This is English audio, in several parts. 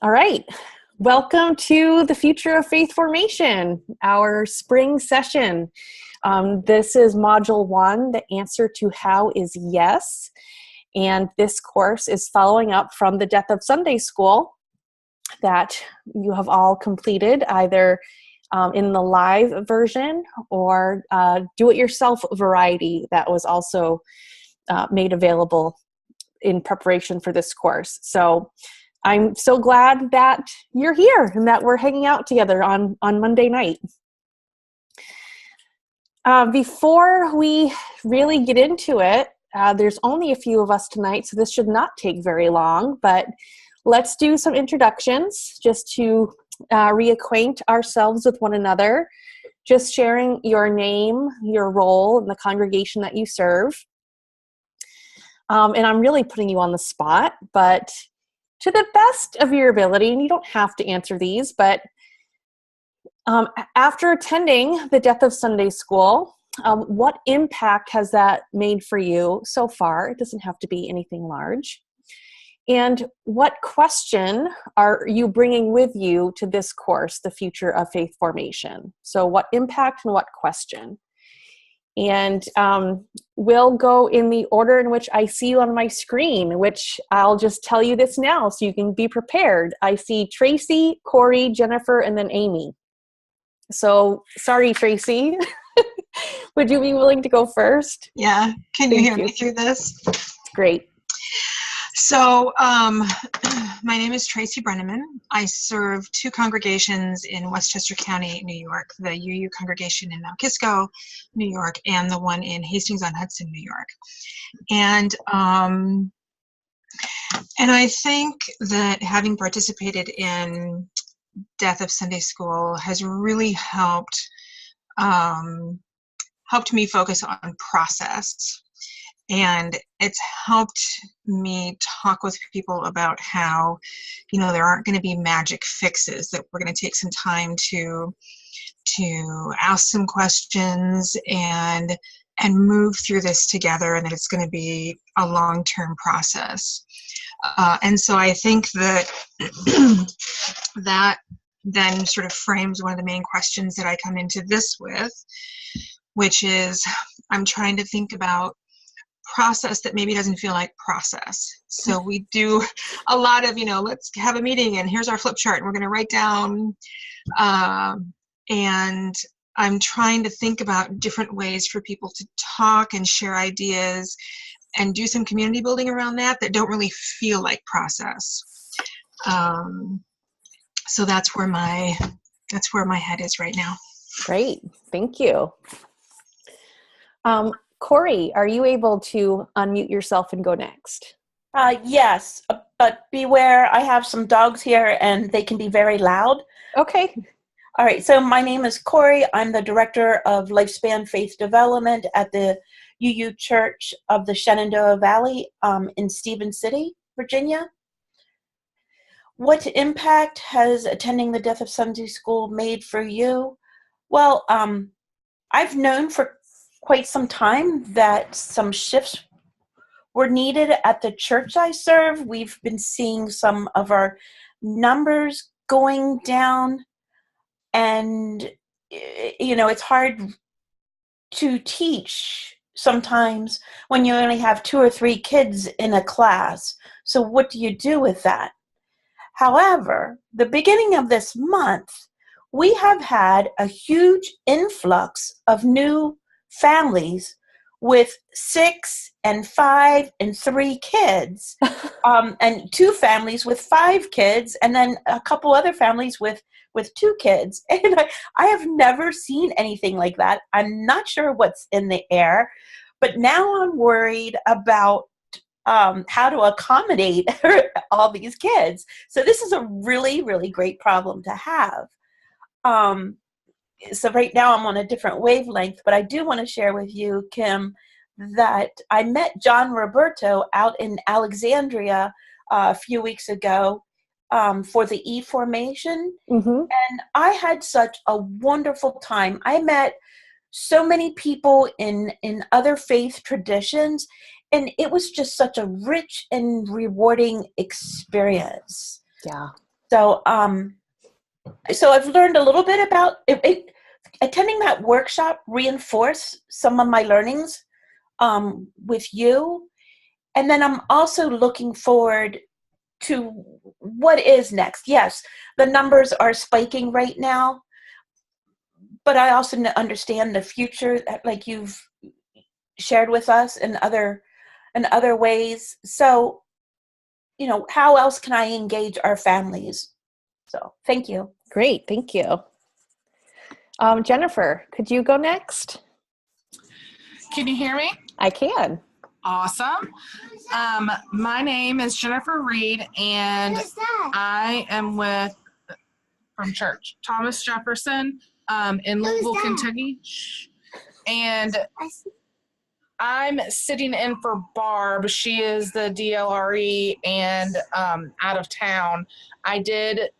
All right. Welcome to the Future of Faith Formation, our spring session. This is Module 1. The answer to how is yes. And this course is following up from the Death of Sunday School that you have all completed, either in the live version or do-it-yourself variety that was also made available in preparation for this course. So I'm so glad that you're here and that we're hanging out together on Monday night. Before we really get into it, there's only a few of us tonight, so this should not take very long, but let's do some introductions just to reacquaint ourselves with one another, just sharing your name, your role, and the congregation that you serve. And I'm really putting you on the spot, but to the best of your ability, and you don't have to answer these, but after attending the Death of Sunday School, what impact has that made for you so far? It doesn't have to be anything large. And what question are you bringing with you to this course, The Future of Faith Formation? So what impact and what question? And we'll go in the order in which I see you on my screen, which I'll just tell you this now so you can be prepared. I see Tracy, Corey, Jennifer, and then Amy. So sorry, Tracy. Would you be willing to go first? Yeah. Can you hear me through this? Great. So my name is Tracy Brenneman. I serve two congregations in Westchester County, New York, the UU congregation in Mount Kisco, New York, and the one in Hastings-on-Hudson, New York. And I think that having participated in Death of Sunday School has really helped me focus on process. And it's helped me talk with people about how, there aren't going to be magic fixes, that we're going to take some time to ask some questions and move through this together, and that it's going to be a long-term process. And so I think that that then sort of frames one of the main questions that I come into this with, which is I'm trying to think about process that maybe doesn't feel like process. So we do a lot of, let's have a meeting and here's our flip chart and we're going to write down. And I'm trying to think about different ways for people to talk and share ideas and do some community building around that don't really feel like process. So that's where my head is right now. Great. Thank you. Corey, are you able to unmute yourself and go next? Yes, but beware, I have some dogs here and they can be very loud. Okay. All right, so my name is Corey. I'm the Director of Lifespan Faith Development at the UU Church of the Shenandoah Valley in Stevens City, Virginia. What impact has attending the Death of Sunday School made for you? Well, I've known for quite some time that some shifts were needed at the church I serve. We've been seeing some of our numbers going down, and it's hard to teach sometimes when you only have 2 or 3 kids in a class. So what do you do with that? However, the beginning of this month, we have had a huge influx of new families with 6 and 5 and 3 kids, and 2 families with 5 kids, and then a couple other families with 2 kids. And I have never seen anything like that. I'm not sure what's in the air, but now I'm worried about how to accommodate all these kids. So this is a really, really great problem to have. So right now I'm on a different wavelength, but I do want to share with you, Kim, that I met John Roberto out in Alexandria a few weeks ago for the E-Formation. Mm-hmm. And I had such a wonderful time. I met so many people in other faith traditions, and it was just such a rich and rewarding experience. Yeah. So, so I've learned a little bit about attending that workshop reinforced some of my learnings with you. And then I'm also looking forward to what is next. Yes, the numbers are spiking right now, but I also understand the future that, like you've shared with us in other ways. So, you know, how else can I engage our families? So thank you. Great, thank you. Jennifer, could you go next? Can you hear me? I can. Awesome. My name is Jennifer Reed, and I am from church, Thomas Jefferson, in Louisville, Kentucky. And I'm sitting in for Barb. She is the DLRE and out of town. I did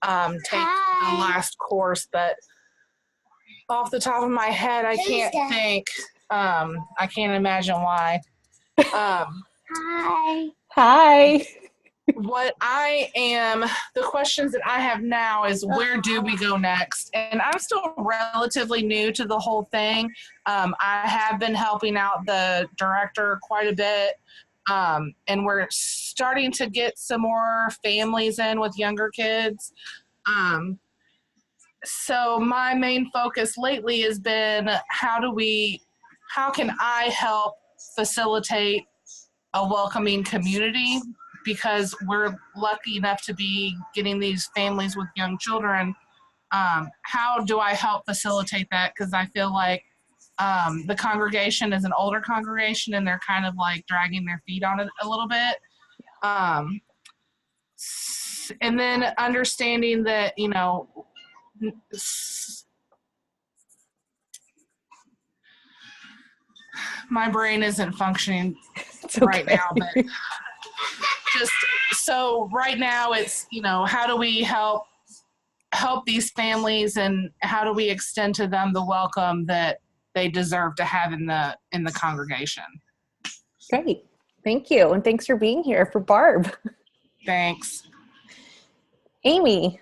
take the last course, but off the top of my head, I can't think. I can't imagine why. Hi. The questions that I have now is, where do we go next? And I'm still relatively new to the whole thing. I have been helping out the director quite a bit. And we're starting to get some more families in with younger kids. So my main focus lately has been, how can I help facilitate a welcoming community, because we're lucky enough to be getting these families with young children. How do I help facilitate that? Because I feel like the congregation is an older congregation and they're kind of like dragging their feet on it a little bit. And then understanding that, you know, my brain isn't functioning right now, but just so right now it's, you know, how do we help these families, and how do we extend to them the welcome that they deserve to have in the congregation? Great. Thank you. And thanks for being here for Barb. Thanks. Amy.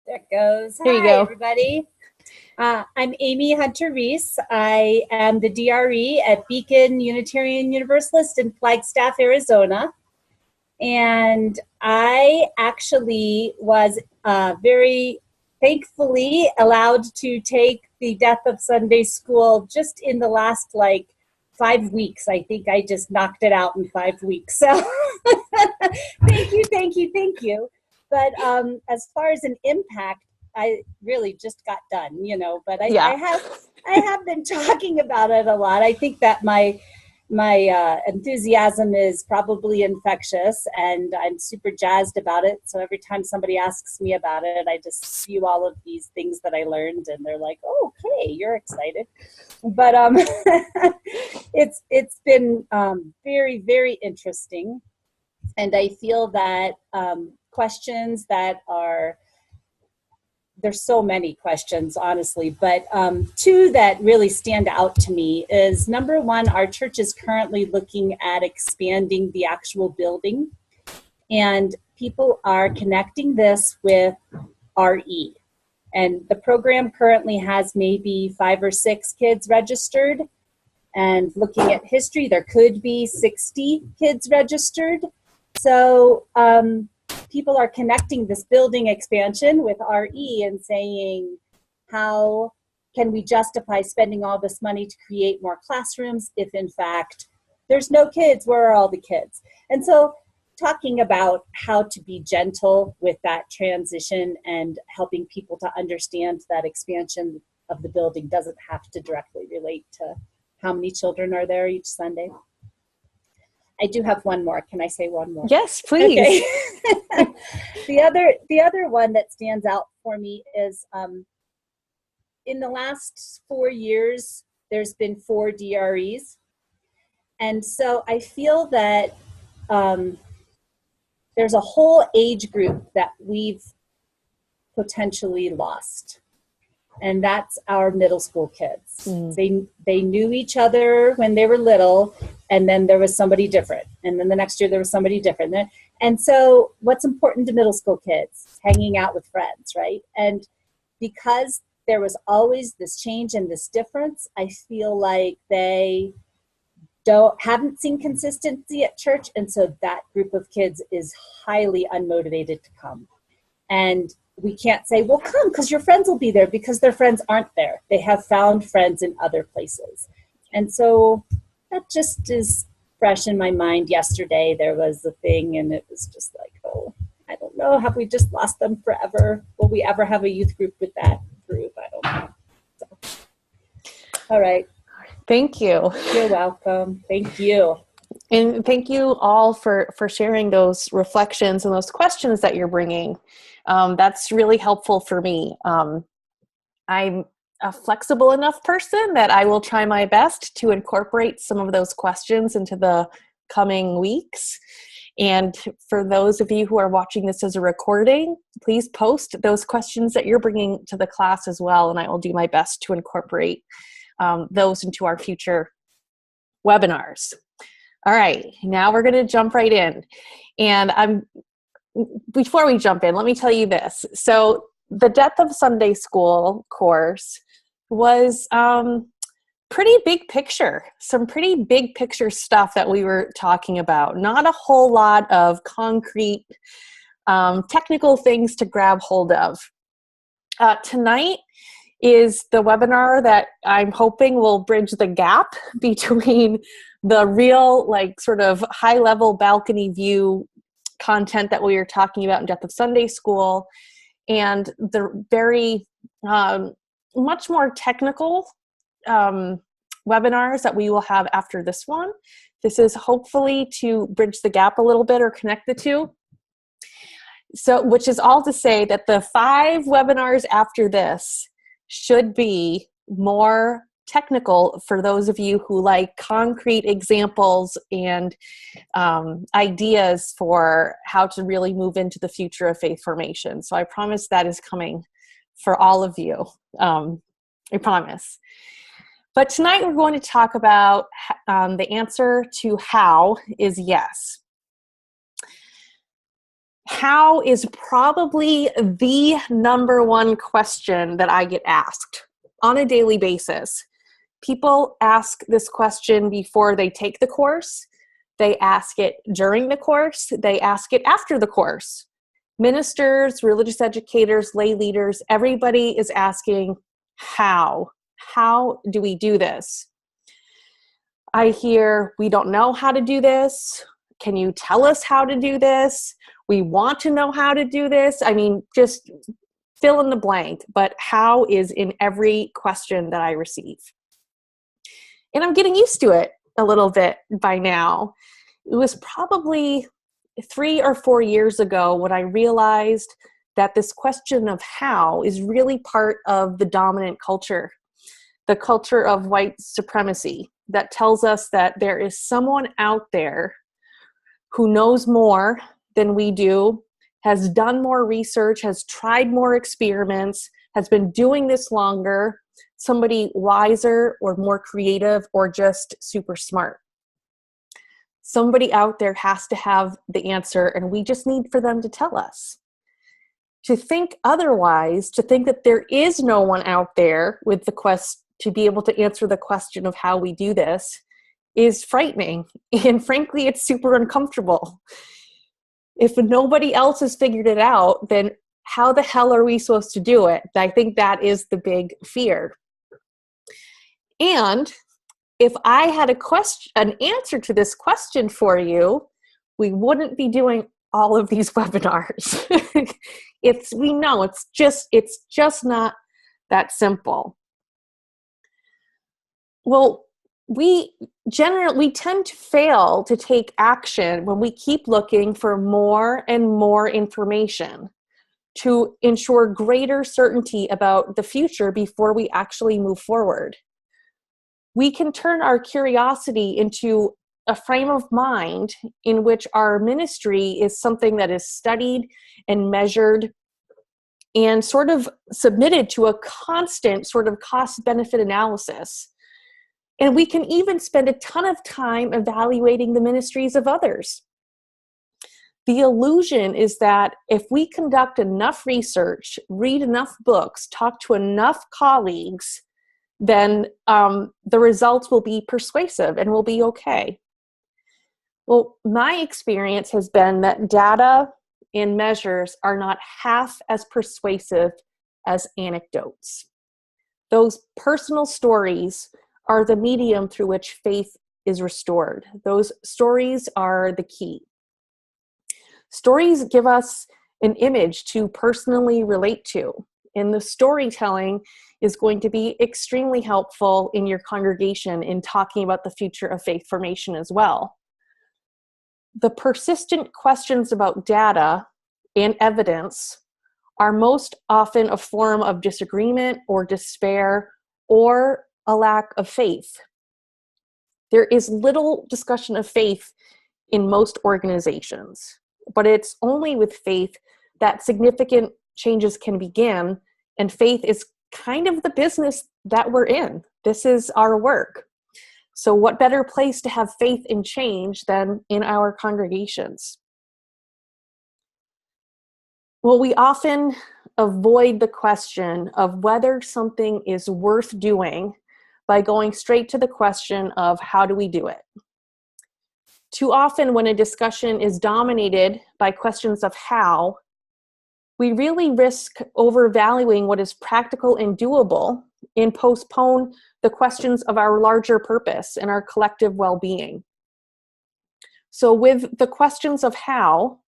There it goes. There you Hi, go. everybody. I'm Amy Hunter Reese. I am the DRE at Beacon Unitarian Universalist in Flagstaff, Arizona. And I actually was very thankfully allowed to take the Death of Sunday School just in the last 5 weeks. I think I just knocked it out in 5 weeks. So thank you. But as far as an impact, I really just got done, you know, but I have been talking about it a lot. I think that my enthusiasm is probably infectious, and I'm super jazzed about it. So every time somebody asks me about it, I just spew all of these things that I learned, and they're like, oh, okay, you're excited. But it's been very, very interesting. And I feel that questions that there's so many questions, honestly, but two that really stand out to me is, number one, our church is currently looking at expanding the actual building, and people are connecting this with RE. And the program currently has maybe 5 or 6 kids registered, and looking at history, there could be 60 kids registered. So people are connecting this building expansion with RE and saying, how can we justify spending all this money to create more classrooms if in fact there's no kids? Where are all the kids? And so talking about how to be gentle with that transition and helping people to understand that expansion of the building doesn't have to directly relate to how many children are there each Sunday. I do have one more. Can I say one more? Yes, please. Okay. The other one that stands out for me is in the last 4 years, there's been 4 DREs. And so I feel that there's a whole age group that we've potentially lost. And that's our middle school kids. They knew each other when they were little, And then there was somebody different. And then the next year there was somebody different. And so what's important to middle school kids? Hanging out with friends, right? And because there was always this change and this difference, I feel like they haven't seen consistency at church. And so that group of kids is highly unmotivated to come. And we can't say, well, come, because your friends will be there, because their friends aren't there. They have found friends in other places. And so that just is fresh in my mind. Yesterday there was a thing, and it was just like, oh, I don't know. Have we just lost them forever? Will we ever have a youth group with that group? I don't know. So, all right. Thank you. You're welcome. Thank you. And thank you all for sharing those reflections and those questions that you're bringing. That's really helpful for me. I'm a flexible enough person that I will try my best to incorporate some of those questions into the coming weeks. And for those of you who are watching this as a recording, please post those questions that you're bringing to the class as well, and I will do my best to incorporate those into our future webinars. All right, now we're going to jump right in. And before we jump in, let me tell you this. So the Death of Sunday School course was pretty big picture, some pretty big picture stuff that we were talking about. Not a whole lot of concrete technical things to grab hold of. Tonight is the webinar that I'm hoping will bridge the gap between the real, like, sort of high-level balcony view content that we were talking about in Death of Sunday School and the very much more technical webinars that we will have after this one. This is hopefully to bridge the gap a little bit or connect the two. So, which is all to say that the 5 webinars after this should be more technical for those of you who like concrete examples and ideas for how to really move into the future of faith formation. So I promise that is coming for all of you. I promise. But tonight we're going to talk about the answer to how is yes. How is probably the number one question that I get asked on a daily basis. People ask this question before they take the course. They ask it during the course. They ask it after the course. Ministers, religious educators, lay leaders, everybody is asking how. How do we do this? I hear, we don't know how to do this. Can you tell us how to do this? We want to know how to do this. I mean, just fill in the blank, but how is in every question that I receive. And I'm getting used to it a little bit by now. It was probably 3 or 4 years ago when I realized that this question of how is really part of the dominant culture, the culture of white supremacy that tells us that there is someone out there who knows more than we do, has done more research, has tried more experiments, has been doing this longer, somebody wiser or more creative or just super smart. Somebody out there has to have the answer, and we just need for them to tell us. To think otherwise, to think that there is no one out there with the quest to be able to answer the question of how we do this is frightening. And frankly, it's super uncomfortable. If nobody else has figured it out, then how the hell are we supposed to do it? I think that is the big fear. And if I had an answer to this question for you, we wouldn't be doing all of these webinars. We know it's just not that simple. Well, we tend to fail to take action when we keep looking for more and more information to ensure greater certainty about the future before we actually move forward. We can turn our curiosity into a frame of mind in which our ministry is something that is studied and measured and sort of submitted to a constant sort of cost-benefit analysis. And we can even spend a ton of time evaluating the ministries of others. The illusion is that if we conduct enough research, read enough books, talk to enough colleagues, then the results will be persuasive and will be okay. Well, my experience has been that data and measures are not half as persuasive as anecdotes. Those personal stories are the medium through which faith is restored. Those stories are the key. Stories give us an image to personally relate to, and the storytelling is going to be extremely helpful in your congregation in talking about the future of faith formation as well. The persistent questions about data and evidence are most often a form of disagreement or despair or a lack of faith. There is little discussion of faith in most organizations, but it's only with faith that significant changes can begin, and faith is kind of the business that we're in. This is our work. So what better place to have faith in change than in our congregations? Well, we often avoid the question of whether something is worth doing by going straight to the question of how do we do it? Too often when a discussion is dominated by questions of how, we really risk overvaluing what is practical and doable and postpone the questions of our larger purpose and our collective well-being. So with the questions of how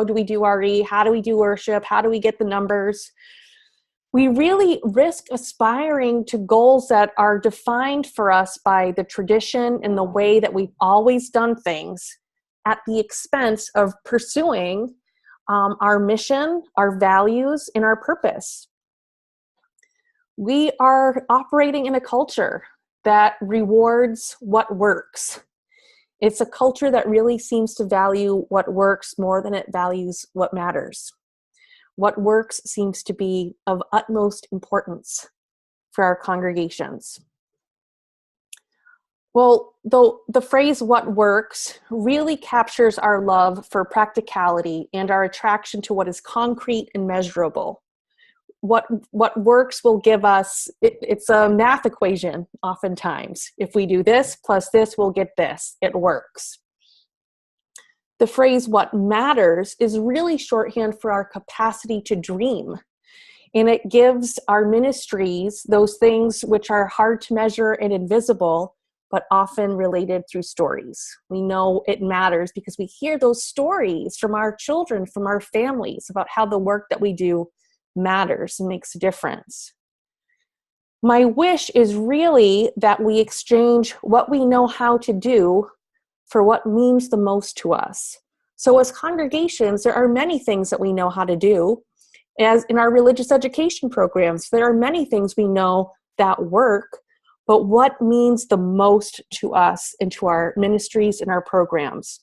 do we do RE? How do we do worship? How do we get the numbers? We really risk aspiring to goals that are defined for us by the tradition and the way that we've always done things at the expense of pursuing our mission, our values, and our purpose. We are operating in a culture that rewards what works. It's a culture that really seems to value what works more than it values what matters. What works seems to be of utmost importance for our congregations. Well, though the phrase "what works" really captures our love for practicality and our attraction to what is concrete and measurable. What works will give us, it's a math equation oftentimes. If we do this plus this, we'll get this. It works. The phrase "what matters" is really shorthand for our capacity to dream. And it gives our ministries those things which are hard to measure and invisible, but often related through stories. We know it matters because we hear those stories from our children, from our families, about how the work that we do matters and makes a difference. My wish is really that we exchange what we know how to do for what means the most to us. So as congregations, there are many things that we know how to do. As in our religious education programs, there are many things we know that work, but what means the most to us and to our ministries and our programs?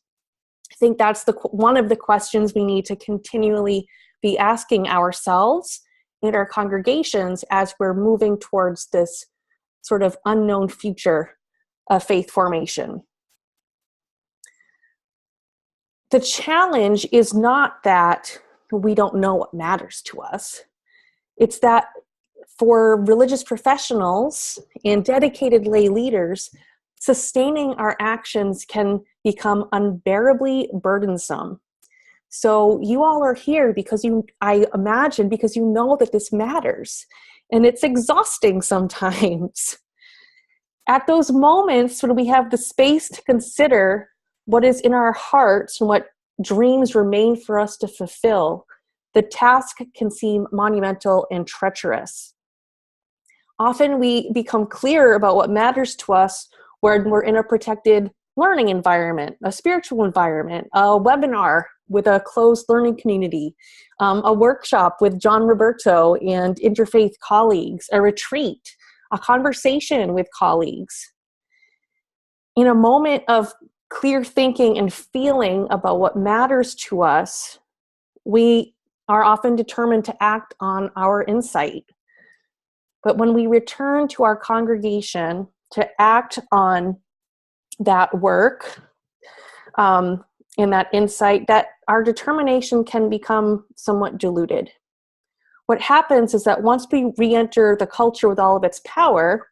I think that's one of the questions we need to continually be asking ourselves and our congregations as we're moving towards this sort of unknown future of faith formation. The challenge is not that we don't know what matters to us. It's that for religious professionals and dedicated lay leaders, sustaining our actions can become unbearably burdensome. So you all are here because I imagine, because you know that this matters. And it's exhausting sometimes. At those moments when we have the space to consider what is in our hearts and what dreams remain for us to fulfill, the task can seem monumental and treacherous. Often we become clearer about what matters to us when we're in a protected learning environment, a spiritual environment, a webinar with a closed learning community, a workshop with John Roberto and interfaith colleagues, a retreat, a conversation with colleagues. In a moment of clear thinking and feeling about what matters to us, we are often determined to act on our insight. But when we return to our congregation to act on that work and that insight, that our determination can become somewhat diluted. What happens is that once we re-enter the culture with all of its power,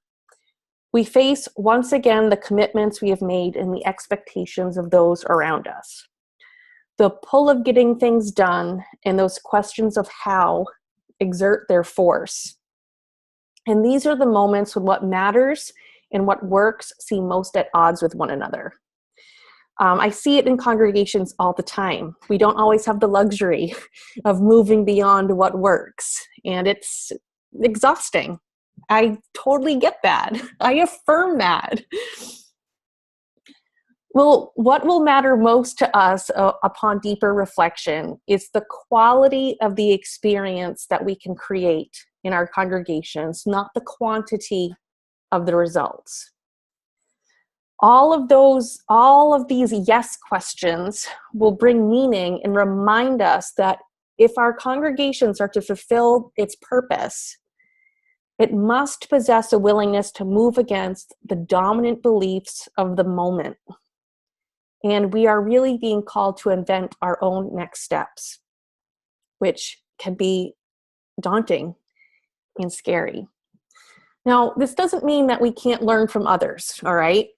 we face once again the commitments we have made and the expectations of those around us. The pull of getting things done and those questions of how exert their force. And these are the moments when what matters and what works seem most at odds with one another. I see it in congregations all the time. We don't always have the luxury of moving beyond what works, and it's exhausting. I totally get that. I affirm that. Well, what will matter most to us upon deeper reflection is the quality of the experience that we can create in our congregations, not the quantity of the results. All of these yes questions will bring meaning and remind us that if our congregations are to fulfill its purpose, it must possess a willingness to move against the dominant beliefs of the moment. And we are really being called to invent our own next steps, which can be daunting and scary. Now, this doesn't mean that we can't learn from others, all right?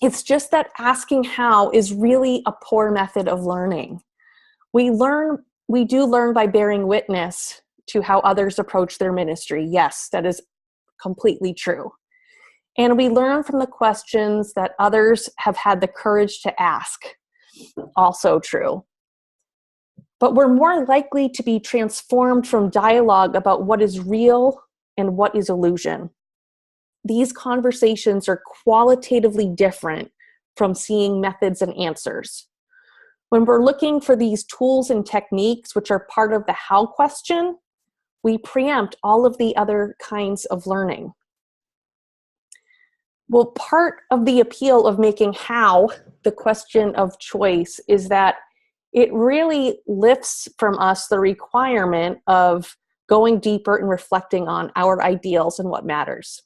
It's just that asking how is really a poor method of learning. We do learn by bearing witness to how others approach their ministry. Yes, that is completely true. And we learn from the questions that others have had the courage to ask. Also true. But we're more likely to be transformed from dialogue about what is real and what is illusion. These conversations are qualitatively different from seeing methods and answers. When we're looking for these tools and techniques, which are part of the how question, we preempt all of the other kinds of learning. Well, part of the appeal of making how the question of choice is that it really lifts from us the requirement of going deeper and reflecting on our ideals and what matters.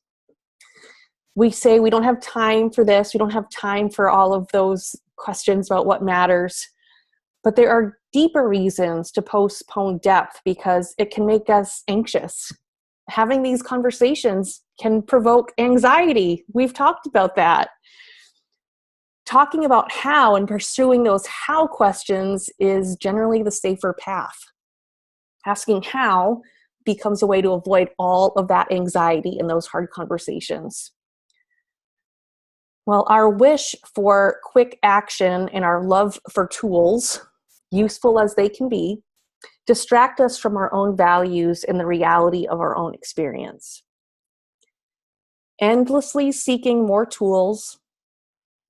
We say we don't have time for this, we don't have time for all of those questions about what matters, but there are deeper reasons to postpone depth because it can make us anxious. Having these conversations can provoke anxiety. We've talked about that. Talking about how and pursuing those how questions is generally the safer path. Asking how becomes a way to avoid all of that anxiety in those hard conversations. Well, our wish for quick action and our love for tools, useful as they can be, distract us from our own values and the reality of our own experience. Endlessly seeking more tools,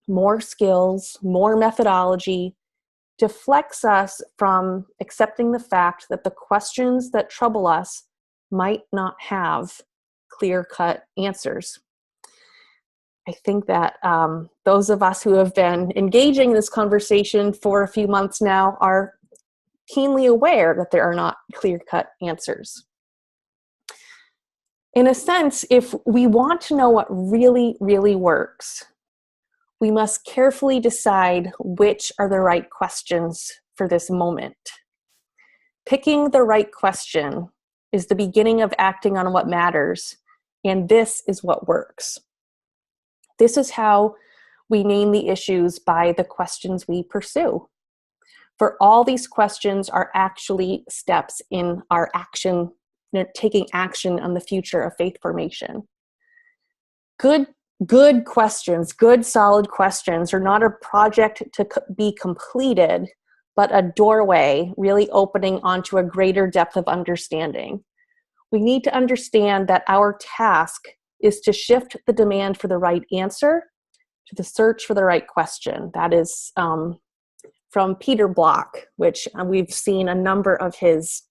more skills, more methodology deflects us from accepting the fact that the questions that trouble us might not have clear-cut answers. I think that those of us who have been engaging this conversation for a few months now are keenly aware that there are not clear-cut answers. In a sense, if we want to know what really, really works, we must carefully decide which are the right questions for this moment. Picking the right question is the beginning of acting on what matters, and this is what works. This is how we name the issues by the questions we pursue. For all these questions are actually steps in our action, taking action on the future of faith formation. Good questions, good solid questions are not a project to be completed, but a doorway really opening onto a greater depth of understanding. We need to understand that our task is to shift the demand for the right answer to the search for the right question. That is from Peter Block, which we've seen a number of his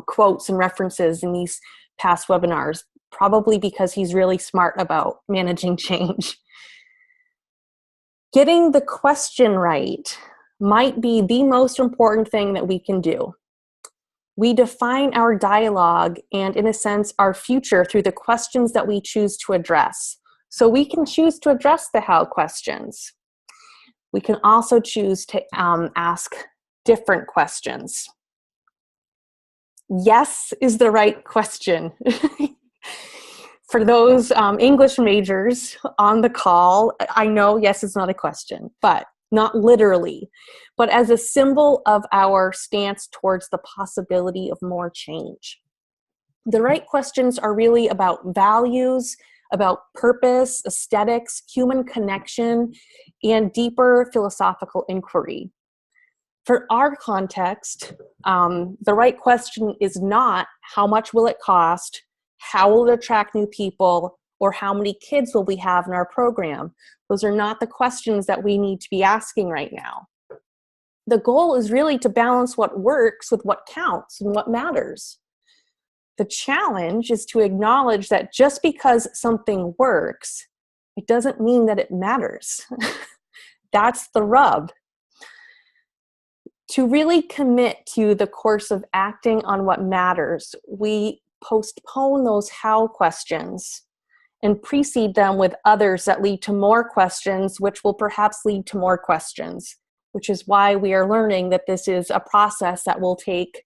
quotes and references in these past webinars, probably because he's really smart about managing change. Getting the question right might be the most important thing that we can do. We define our dialogue and, in a sense, our future through the questions that we choose to address. So we can choose to address the how questions. We can also choose to ask different questions. Yes is the right question. For those English majors on the call, I know yes is not a question, but not literally, but as a symbol of our stance towards the possibility of more change. The right questions are really about values, about purpose, aesthetics, human connection, and deeper philosophical inquiry. For our context, the right question is not how much will it cost, how will it attract new people, or how many kids will we have in our program. Those are not the questions that we need to be asking right now. The goal is really to balance what works with what counts and what matters. The challenge is to acknowledge that just because something works, it doesn't mean that it matters. That's the rub. To really commit to the course of acting on what matters, we postpone those how questions and precede them with others that lead to more questions, which will perhaps lead to more questions, which is why we are learning that this is a process that will take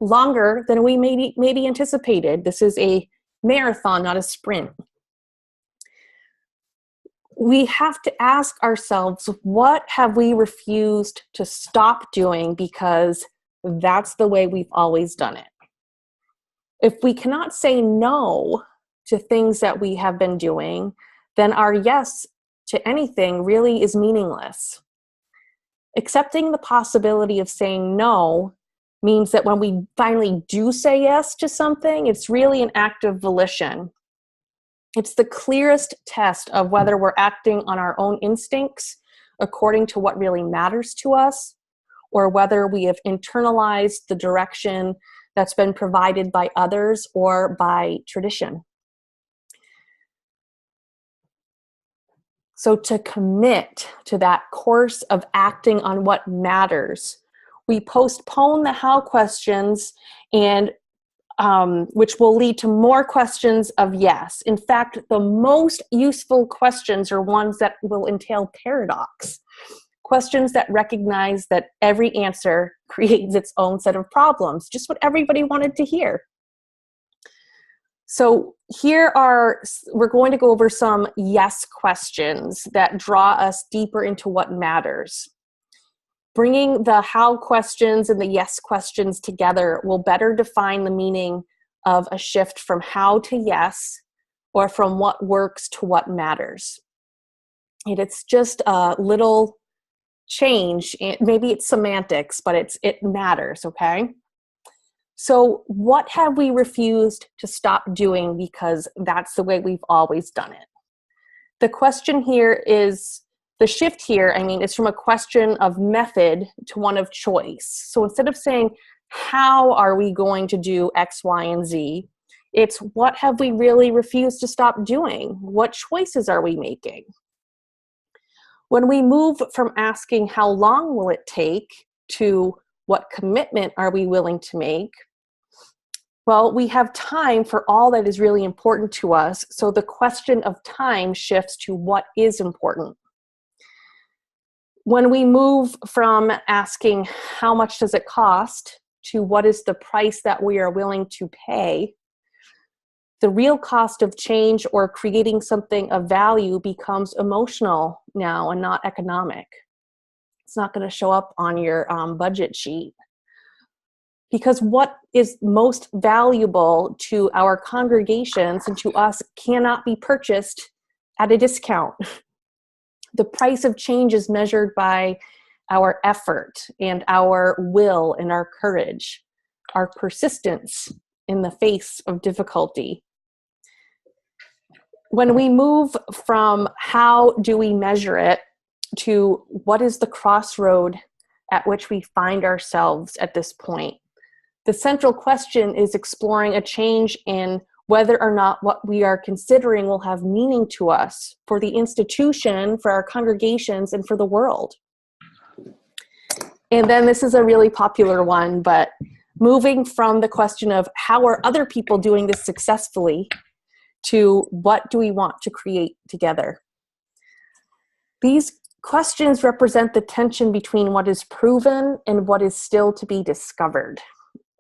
longer than we maybe anticipated. This is a marathon, not a sprint. We have to ask ourselves, what have we refused to stop doing because that's the way we've always done it? If we cannot say no to things that we have been doing, then our yes to anything really is meaningless. Accepting the possibility of saying no means that when we finally do say yes to something, it's really an act of volition. It's the clearest test of whether we're acting on our own instincts according to what really matters to us, or whether we have internalized the direction that's been provided by others or by tradition. So to commit to that course of acting on what matters, we postpone the how questions, and which will lead to more questions of yes. In fact, the most useful questions are ones that will entail paradox. Questions that recognize that every answer creates its own set of problems, just what everybody wanted to hear. So we're going to go over some yes questions that draw us deeper into what matters. Bringing the how questions and the yes questions together will better define the meaning of a shift from how to yes, or from what works to what matters. And it's just a little change. Maybe it's semantics, but it matters, okay? So what have we refused to stop doing because that's the way we've always done it? The question here is, the shift here, is from a question of method to one of choice. So instead of saying, how are we going to do X, Y, and Z, it's what have we really refused to stop doing? What choices are we making? When we move from asking how long will it take to what commitment are we willing to make, well, we have time for all that is really important to us, so the question of time shifts to what is important. When we move from asking how much does it cost to what is the price that we are willing to pay, the real cost of change or creating something of value becomes emotional now and not economic. It's not going to show up on your budget sheet. Because what is most valuable to our congregations and to us cannot be purchased at a discount. The price of change is measured by our effort and our will and our courage, our persistence in the face of difficulty. When we move from how do we measure it to what is the crossroad at which we find ourselves at this point, the central question is exploring a change in whether or not what we are considering will have meaning to us, for the institution, for our congregations, and for the world. And then this is a really popular one, but moving from the question of how are other people doing this successfully to what do we want to create together. These questions represent the tension between what is proven and what is still to be discovered.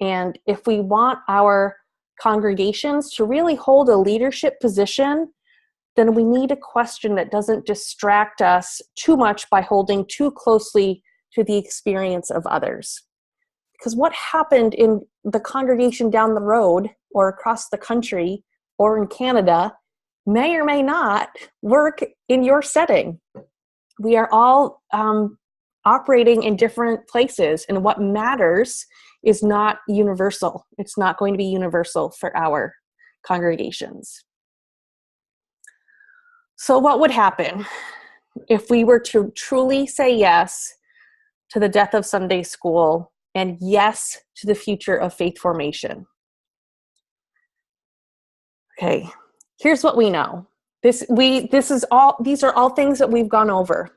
And if we want our congregations to really hold a leadership position, then we need a question that doesn't distract us too much by holding too closely to the experience of others. Because what happened in the congregation down the road or across the country or in Canada may or may not work in your setting. We are all operating in different places, and what matters is not universal. It's not going to be universal for our congregations. So what would happen if we were to truly say yes to the death of Sunday school and yes to the future of faith formation? Okay, here's what we know. These are all things that we've gone over.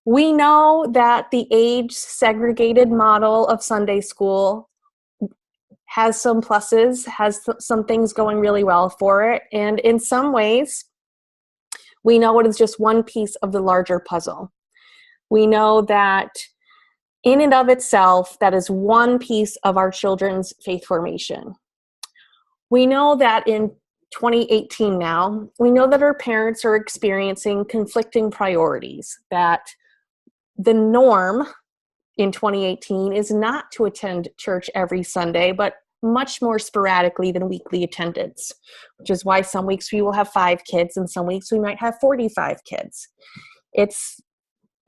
We know that the age-segregated model of Sunday school has some pluses, has some things going really well for it, and in some ways, we know it is just one piece of the larger puzzle. We know that in and of itself, that is one piece of our children's faith formation. We know that in 2018 now, we know that our parents are experiencing conflicting priorities, that the norm in 2018 is not to attend church every Sunday, but much more sporadically than weekly attendance, which is why some weeks we will have 5 kids and some weeks we might have 45 kids. It's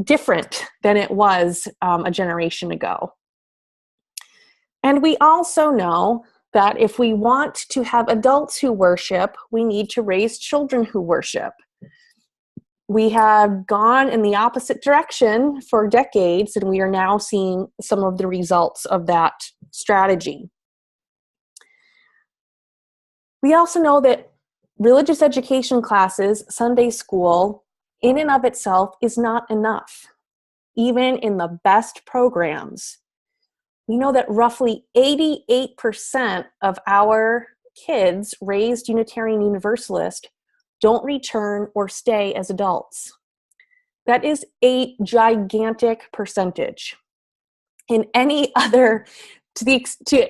different than it was a generation ago. And we also know that if we want to have adults who worship, we need to raise children who worship. We have gone in the opposite direction for decades, and we are now seeing some of the results of that strategy. We also know that religious education classes, Sunday school, in and of itself is not enough. Even in the best programs, we know that roughly 88% of our kids raised Unitarian Universalist don't return or stay as adults. That is a gigantic percentage. In any other, to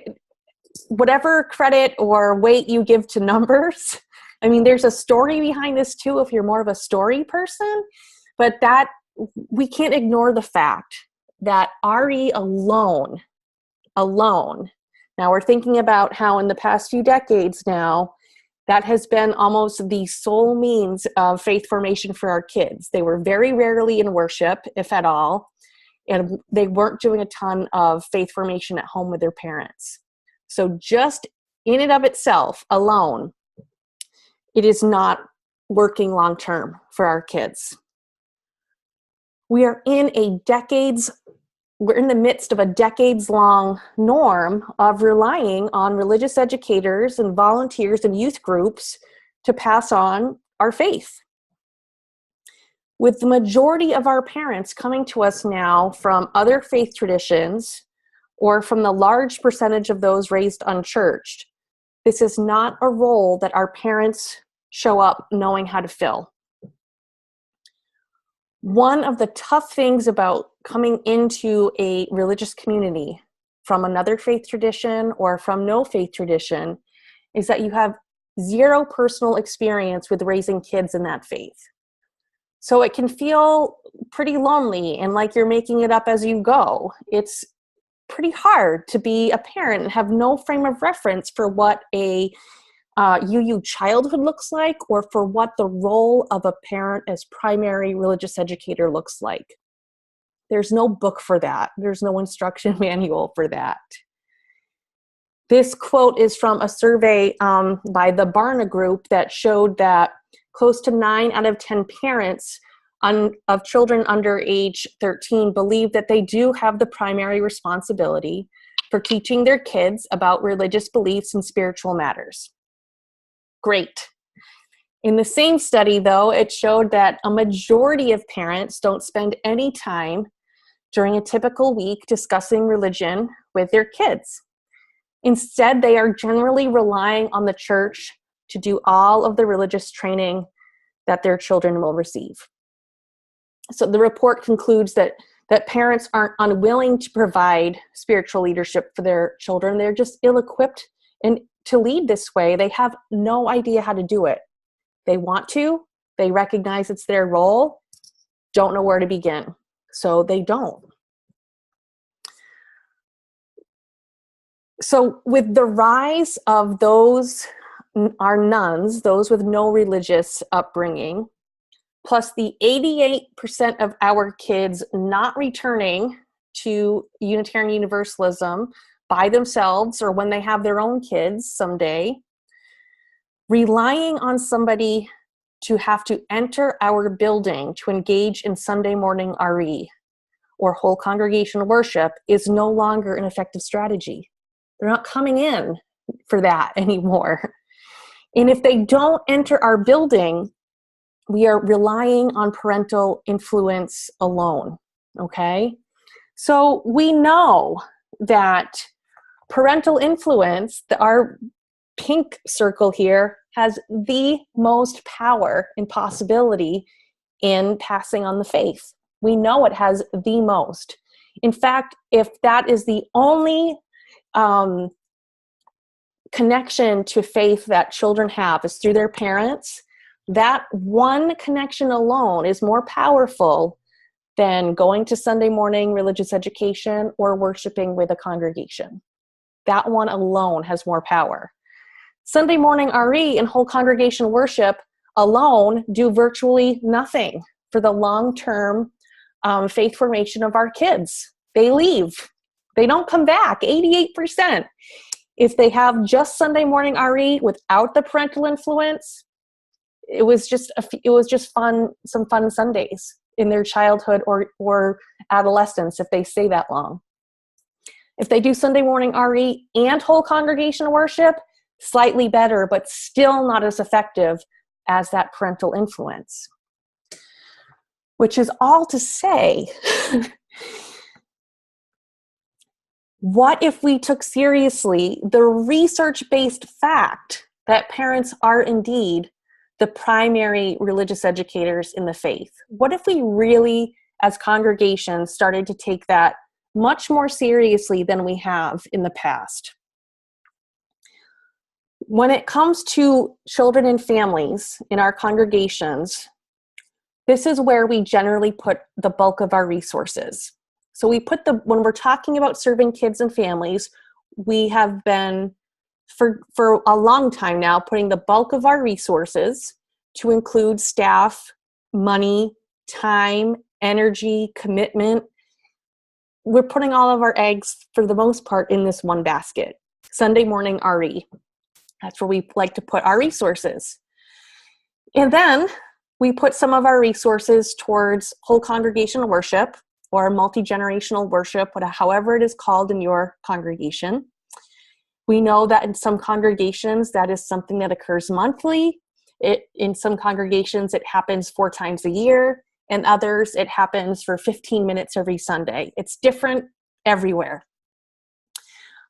whatever credit or weight you give to numbers, I mean, there's a story behind this too if you're more of a story person, but that we can't ignore the fact that RE alone, now we're thinking about how in the past few decades now, that has been almost the sole means of faith formation for our kids. They were very rarely in worship, if at all, and they weren't doing a ton of faith formation at home with their parents. So just in and of itself, alone, it is not working long-term for our kids. We're in the midst of a decades-long norm of relying on religious educators and volunteers and youth groups to pass on our faith. With the majority of our parents coming to us now from other faith traditions or from the large percentage of those raised unchurched, this is not a role that our parents show up knowing how to fill. One of the tough things about coming into a religious community from another faith tradition or from no faith tradition is that you have zero personal experience with raising kids in that faith. So it can feel pretty lonely and like you're making it up as you go. It's pretty hard to be a parent and have no frame of reference for what a UU childhood looks like or for what the role of a parent as primary religious educator looks like. There's no book for that. There's no instruction manual for that. This quote is from a survey by the Barna Group that showed that close to 9 out of 10 parents of children under age 13 believe that they do have the primary responsibility for teaching their kids about religious beliefs and spiritual matters. Great. In the same study, though, it showed that a majority of parents don't spend any time during a typical week discussing religion with their kids. Instead, they are generally relying on the church to do all of the religious training that their children will receive. So the report concludes that parents aren't unwilling to provide spiritual leadership for their children. They're just ill-equipped and to lead this way. They have no idea how to do it. They want to, they recognize it's their role, don't know where to begin. So they don't. So with the rise of those, our nuns, those with no religious upbringing, plus the 88% of our kids not returning to Unitarian Universalism by themselves or when they have their own kids someday, relying on somebody to have to enter our building to engage in Sunday morning RE or whole congregation worship is no longer an effective strategy. They're not coming in for that anymore. And if they don't enter our building, we are relying on parental influence alone, okay? So we know that parental influence, our pink circle here, has the most power and possibility in passing on the faith. We know it has the most. In fact, if that is the only connection to faith that children have is through their parents, that one connection alone is more powerful than going to Sunday morning religious education or worshiping with a congregation. That one alone has more power. Sunday morning RE and whole congregation worship alone do virtually nothing for the long-term faith formation of our kids. They leave. They don't come back, 88%. If they have just Sunday morning RE without the parental influence, it was just fun, some fun Sundays in their childhood or adolescence if they stay that long. If they do Sunday morning RE and whole congregation worship, slightly better, but still not as effective as that parental influence. Which is all to say, what if we took seriously the research-based fact that parents are indeed the primary religious educators in the faith? What if we really, as congregations, started to take that much more seriously than we have in the past? When it comes to children and families in our congregations, this is where we generally put the bulk of our resources. So when we're talking about serving kids and families, we have been, for a long time now, putting the bulk of our resources to include staff, money, time, energy, commitment. We're putting all of our eggs, for the most part, in this one basket. Sunday morning RE. That's where we like to put our resources. And then we put some of our resources towards whole congregation worship or multi-generational worship, however it is called in your congregation. We know that in some congregations, that is something that occurs monthly. In some congregations, it happens 4 times a year. And others, it happens for 15 minutes every Sunday. It's different everywhere.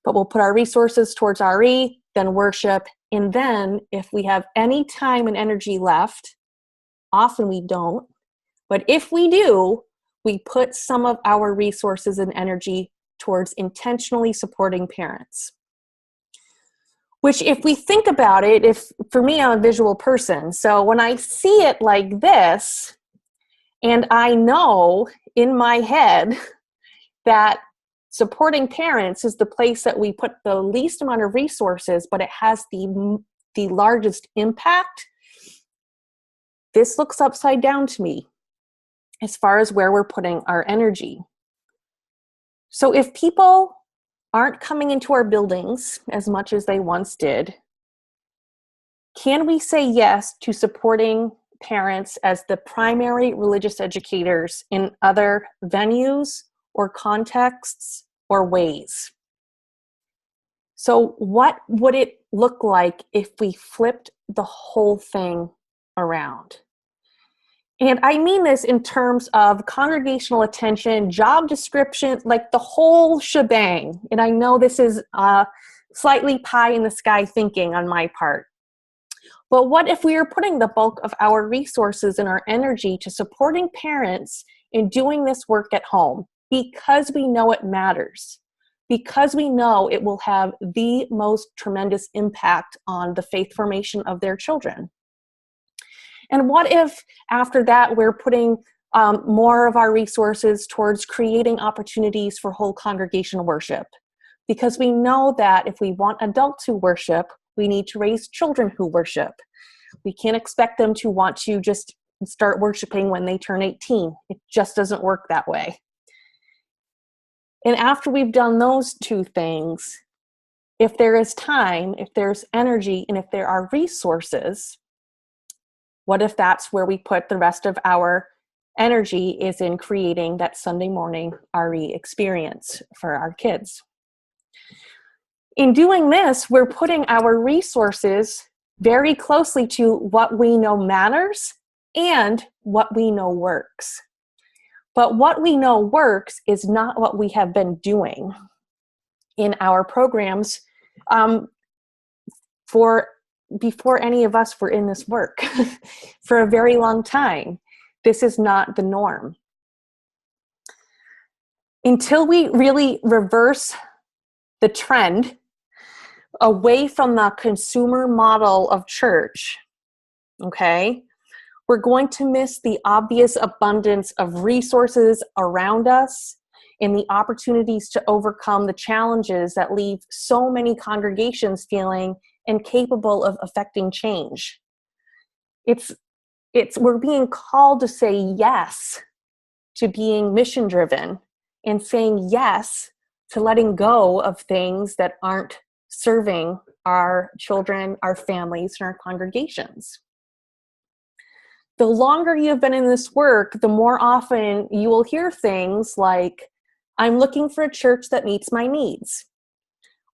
But we'll put our resources towards RE, then worship, and then if we have any time and energy left, often we don't, but if we do, we put some of our resources and energy towards intentionally supporting parents. Which, if we think about it, for me, I'm a visual person, so when I see it like this, and I know in my head that supporting parents is the place that we put the least amount of resources, but it has the largest impact, this looks upside down to me as far as where we're putting our energy. So if people aren't coming into our buildings as much as they once did, can we say yes to supporting parents as the primary religious educators in other venues or contexts or ways? So what would it look like if we flipped the whole thing around? And I mean this in terms of congregational attention, job description, like the whole shebang. And I know this is slightly pie in the sky thinking on my part. But what if we are putting the bulk of our resources and our energy to supporting parents in doing this work at home because we know it matters, because we know it will have the most tremendous impact on the faith formation of their children? And what if after that we're putting more of our resources towards creating opportunities for whole congregation worship? Because we know that if we want adults who worship, we need to raise children who worship. We can't expect them to want to just start worshiping when they turn 18. It just doesn't work that way. And after we've done those two things, if there is time, if there's energy, and if there are resources, what if that's where we put the rest of our energy is in creating that Sunday morning RE experience for our kids? In doing this, we're putting our resources very closely to what we know matters and what we know works. But what we know works is not what we have been doing in our programs for before any of us were in this work for a very long time. This is not the norm. Until we really reverse the trend away from the consumer model of church, okay, we're going to miss the obvious abundance of resources around us and the opportunities to overcome the challenges that leave so many congregations feeling incapable of affecting change. We're being called to say yes to being mission driven and saying yes to letting go of things that aren't serving our children, our families, and our congregations. The longer you've been in this work, the more often you will hear things like, I'm looking for a church that meets my needs.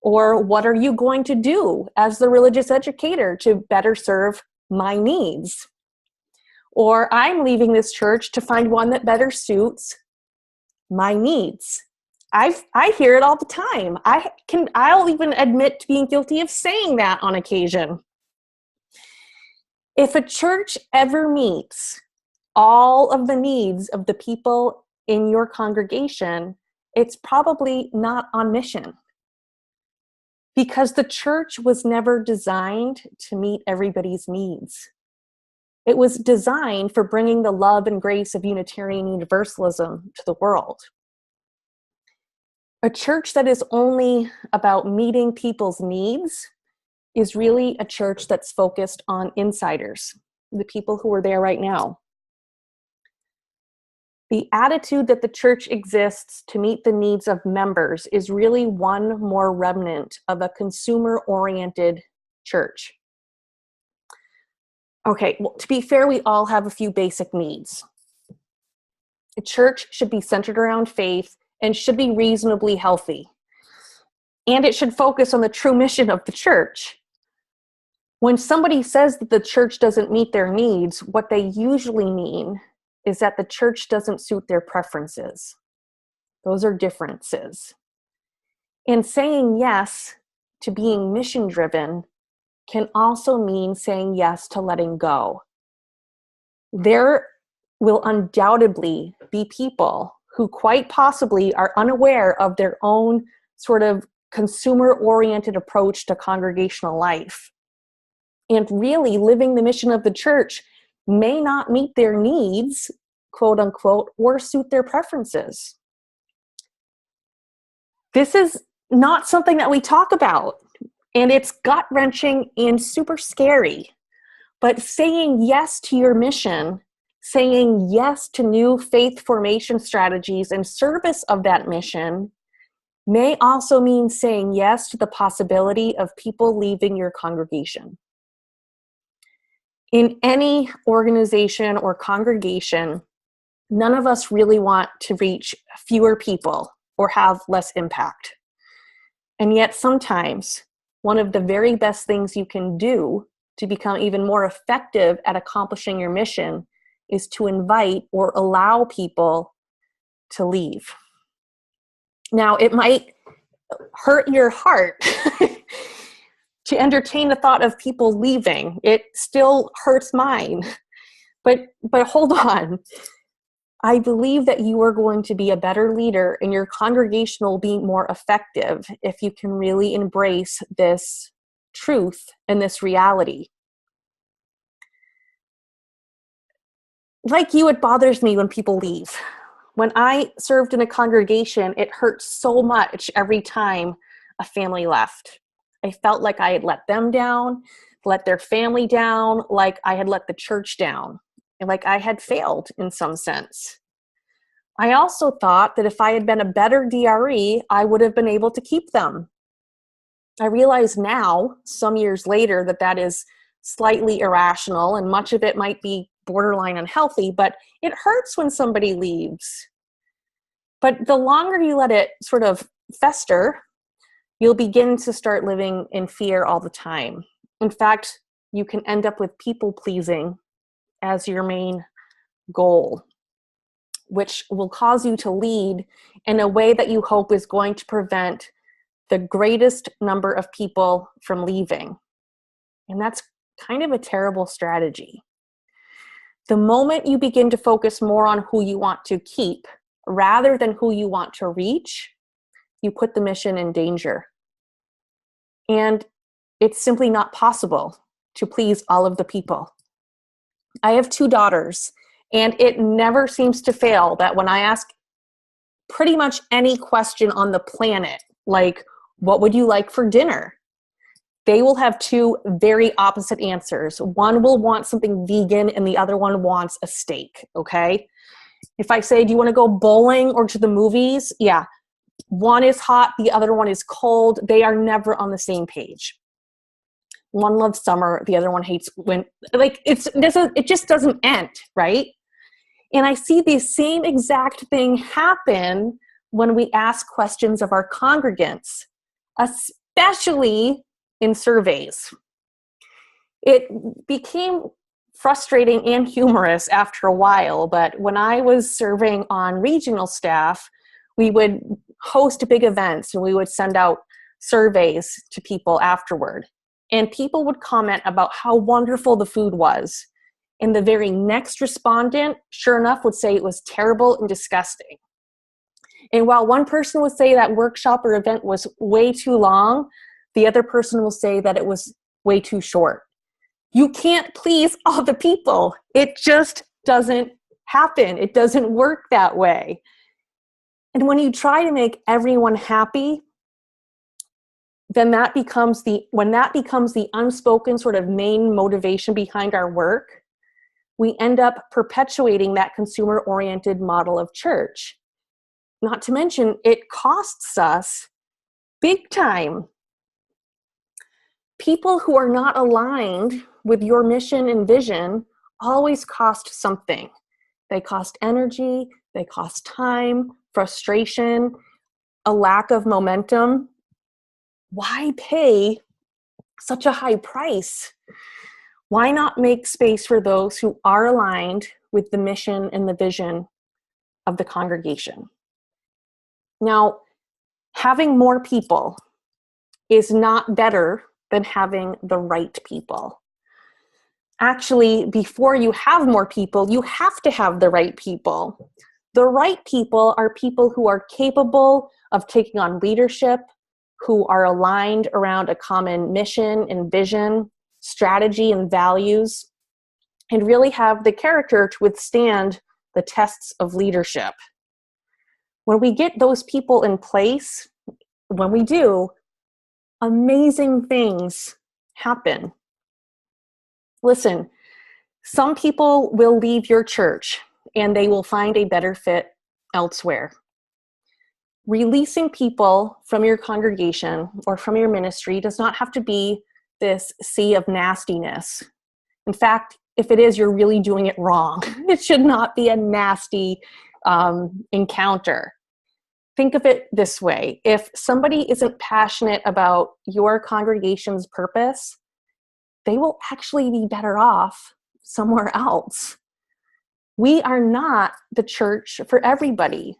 Or what are you going to do as the religious educator to better serve my needs? Or I'm leaving this church to find one that better suits my needs. I hear it all the time. I'll even admit to being guilty of saying that on occasion. If a church ever meets all of the needs of the people in your congregation, it's probably not on mission. Because the church was never designed to meet everybody's needs. It was designed for bringing the love and grace of Unitarian Universalism to the world. A church that is only about meeting people's needs is really a church that's focused on insiders, the people who are there right now. The attitude that the church exists to meet the needs of members is really one more remnant of a consumer-oriented church. Okay, well, to be fair, we all have a few basic needs. A church should be centered around faith and should be reasonably healthy. And it should focus on the true mission of the church. When somebody says that the church doesn't meet their needs, what they usually mean is that the church doesn't suit their preferences. Those are differences. And saying yes to being mission-driven can also mean saying yes to letting go. There will undoubtedly be people who quite possibly are unaware of their own sort of consumer-oriented approach to congregational life. And really living the mission of the church may not meet their needs, quote unquote, or suit their preferences. This is not something that we talk about, and it's gut-wrenching and super scary. But saying yes to your mission, saying yes to new faith formation strategies and service of that mission may also mean saying yes to the possibility of people leaving your congregation. In any organization or congregation, none of us really want to reach fewer people or have less impact. And yet sometimes one of the very best things you can do to become even more effective at accomplishing your mission is to invite or allow people to leave. Now, it might hurt your heart to entertain the thought of people leaving. It still hurts mine. But hold on. I believe that you are going to be a better leader and your congregation will be more effective if you can really embrace this truth and this reality. Like you, it bothers me when people leave. When I served in a congregation, it hurt so much every time a family left. I felt like I had let them down, let their family down, like I had let the church down, and like I had failed in some sense. I also thought that if I had been a better DRE, I would have been able to keep them. I realize now, some years later, that that is slightly irrational and much of it might be borderline unhealthy, but it hurts when somebody leaves. But the longer you let it sort of fester, you'll begin to start living in fear all the time. In fact, you can end up with people pleasing as your main goal, which will cause you to lead in a way that you hope is going to prevent the greatest number of people from leaving. And that's kind of a terrible strategy. The moment you begin to focus more on who you want to keep rather than who you want to reach, you put the mission in danger. And it's simply not possible to please all of the people. I have 2 daughters, and it never seems to fail that when I ask pretty much any question on the planet, like, what would you like for dinner? They will have 2 very opposite answers. One will want something vegan and the other one wants a steak, okay? If I say, do you want to go bowling or to the movies? Yeah. One is hot, the other one is cold. They are never on the same page. One loves summer, the other one hates winter. Like, it just doesn't end, right? And I see the same exact thing happen when we ask questions of our congregants, especially in surveys. It became frustrating and humorous after a while, but when I was serving on regional staff, we would host big events and we would send out surveys to people afterward. And people would comment about how wonderful the food was. And the very next respondent, sure enough, would say it was terrible and disgusting. And while one person would say that workshop or event was way too long, the other person will say that it was way too short. You can't please all the people. It just doesn't happen. It doesn't work that way. And when you try to make everyone happy, then when that becomes the unspoken sort of main motivation behind our work, we end up perpetuating that consumer-oriented model of church. Not to mention, it costs us big time. People who are not aligned with your mission and vision always cost something. They cost energy, they cost time, frustration, a lack of momentum. Why pay such a high price? Why not make space for those who are aligned with the mission and the vision of the congregation? Now, having more people is not better than having the right people. Actually, before you have more people, you have to have the right people. The right people are people who are capable of taking on leadership, who are aligned around a common mission and vision, strategy and values, and really have the character to withstand the tests of leadership. When we get those people in place, when we do, amazing things happen. Listen, some people will leave your church and they will find a better fit elsewhere. Releasing people from your congregation or from your ministry does not have to be this sea of nastiness. In fact, if it is, you're really doing it wrong. It should not be a nasty encounter. Think of it this way. If somebody isn't passionate about your congregation's purpose, they will actually be better off somewhere else. We are not the church for everybody.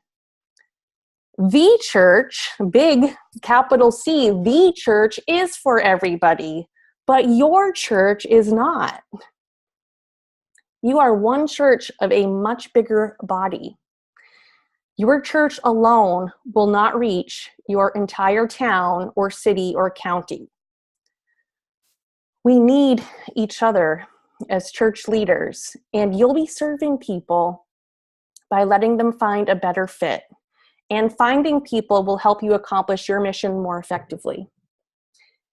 The church, big capital C, the church is for everybody, but your church is not. You are one church of a much bigger body. Your church alone will not reach your entire town or city or county. We need each other as church leaders, and you'll be serving people by letting them find a better fit. And finding people will help you accomplish your mission more effectively.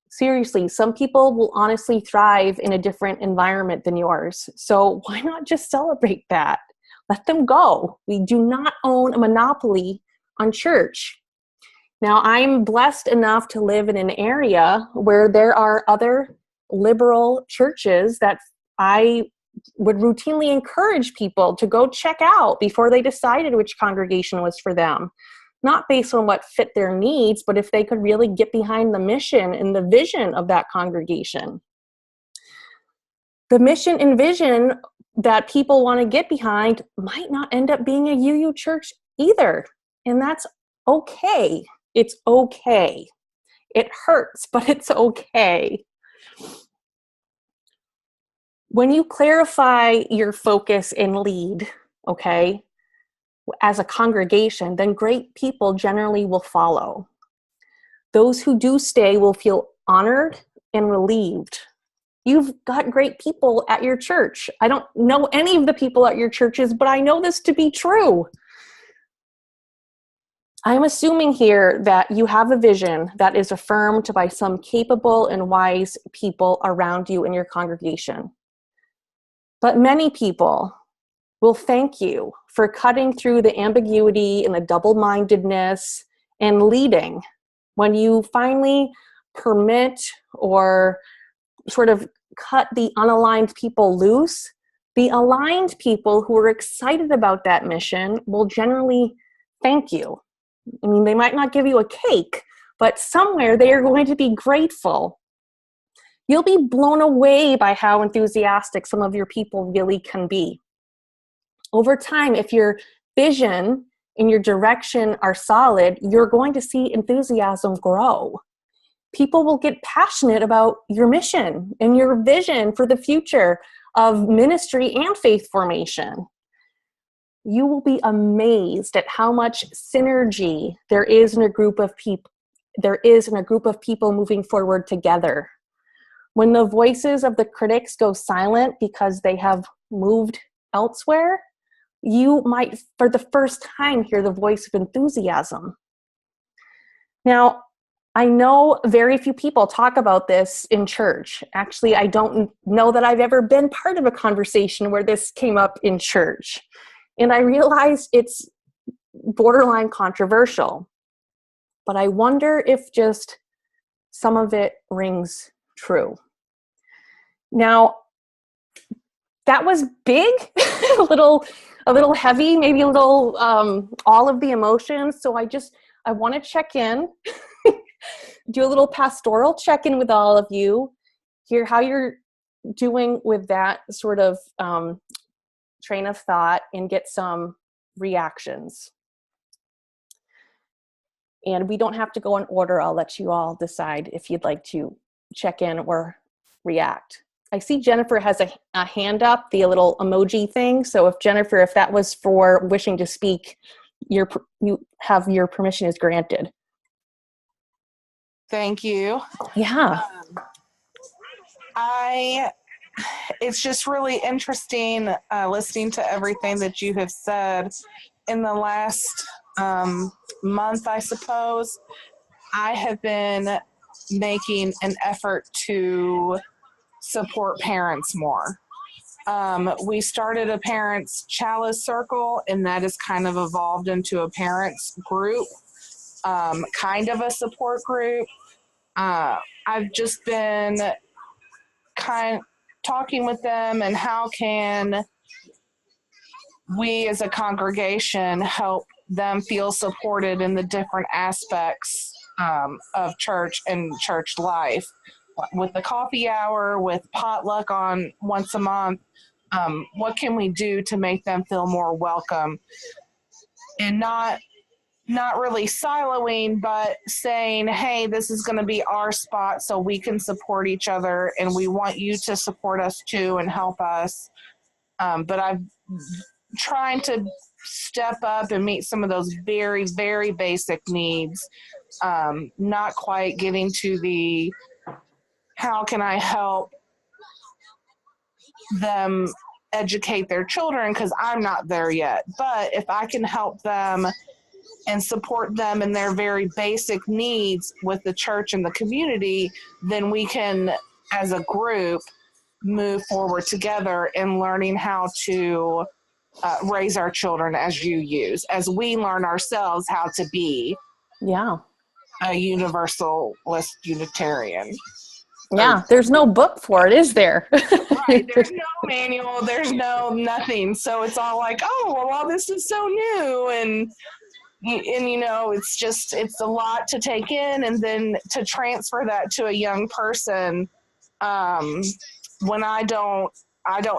Seriously, some people will honestly thrive in a different environment than yours. So why not just celebrate that? Let them go. We do not own a monopoly on church. Now, I'm blessed enough to live in an area where there are other liberal churches that I would routinely encourage people to go check out before they decided which congregation was for them. Not based on what fit their needs, but if they could really get behind the mission and the vision of that congregation. The mission and vision that people want to get behind might not end up being a UU church either. And that's okay. It's okay. It hurts, but it's okay. When you clarify your focus and lead, okay, as a congregation, then great people generally will follow. Those who do stay will feel honored and relieved. You've got great people at your church. I don't know any of the people at your churches, but I know this to be true. I'm assuming here that you have a vision that is affirmed by some capable and wise people around you in your congregation. But many people will thank you for cutting through the ambiguity and the double-mindedness and leading when you finally permit or sort of cut the unaligned people loose. The aligned people who are excited about that mission will generally thank you. I mean, they might not give you a cake, but somewhere they are going to be grateful. You'll be blown away by how enthusiastic some of your people really can be. Over time, if your vision and your direction are solid, you're going to see enthusiasm grow. People will get passionate about your mission and your vision for the future of ministry and faith formation. You will be amazed at how much synergy there is in a group of people. There is in a group of people moving forward together. When the voices of the critics go silent because they have moved elsewhere, you might, for the first time, hear the voice of enthusiasm. Now, I know very few people talk about this in church. Actually, I don't know that I've ever been part of a conversation where this came up in church. And I realize it's borderline controversial. But I wonder if just some of it rings true. Now, that was big, a little heavy, maybe a little all of the emotions. So I want to check in, do a little pastoral check-in with all of you, hear how you're doing with that sort of train of thought, and get some reactions. And we don't have to go in order. I'll let you all decide if you'd like to check in or react. I see Jennifer has a hand up, the little emoji thing. So if Jennifer, if that was for wishing to speak, you have your permission is granted. Thank you. Yeah. It's just really interesting listening to everything that you have said in the last month, I suppose. I have been making an effort to support parents more. We started a parents chalice circle, and that has kind of evolved into a parents group, kind of a support group. I've just been talking with them, and how can we as a congregation help them feel supported in the different aspects of church and church life, with the coffee hour, with potluck on once a month. What can we do to make them feel more welcome and not not really siloing, but saying, hey, this is going to be our spot so we can support each other, and we want you to support us too and help us. But I'm trying to step up and meet some of those very, very basic needs. Not quite getting to the how can I help them educate their children, because I'm not there yet. But if I can help them and support them in their very basic needs with the church and the community, then we can, as a group, move forward together in learning how to raise our children as we learn ourselves how to be a universalist Unitarian. Yeah, there's no book for it, is there? Right, there's no manual, there's no nothing. So it's all like, oh, well, all this is so new, and it's a lot to take in, and then to transfer that to a young person when I don't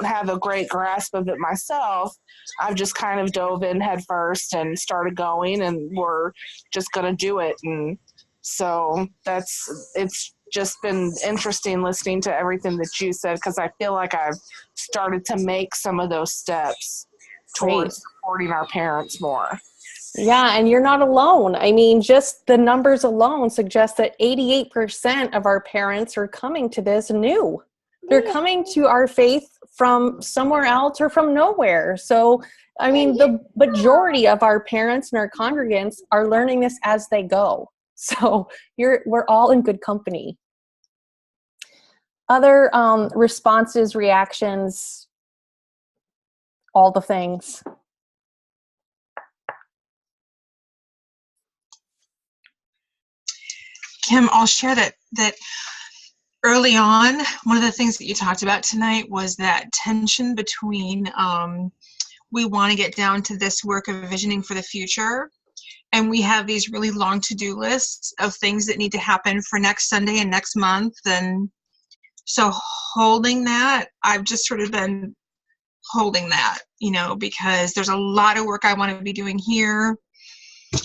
have a great grasp of it myself. I've just kind of dove in head first and started going, and we're just going to do it. And so it's just been interesting listening to everything that you said, because I feel like I've started to make some of those steps towards supporting our parents more. Yeah, and you're not alone. I mean, just the numbers alone suggest that 88% of our parents are coming to this new. They're coming to our faith from somewhere else or from nowhere. So, I mean, the majority of our parents and our congregants are learning this as they go. So we're all in good company. Other responses, reactions, all the things. Kim, I'll share that early on, one of the things that you talked about tonight was that tension between we want to get down to this work of visioning for the future, and we have these really long to-do lists of things that need to happen for next Sunday and next month. And so holding that, I've just sort of been holding that, because there's a lot of work I want to be doing here,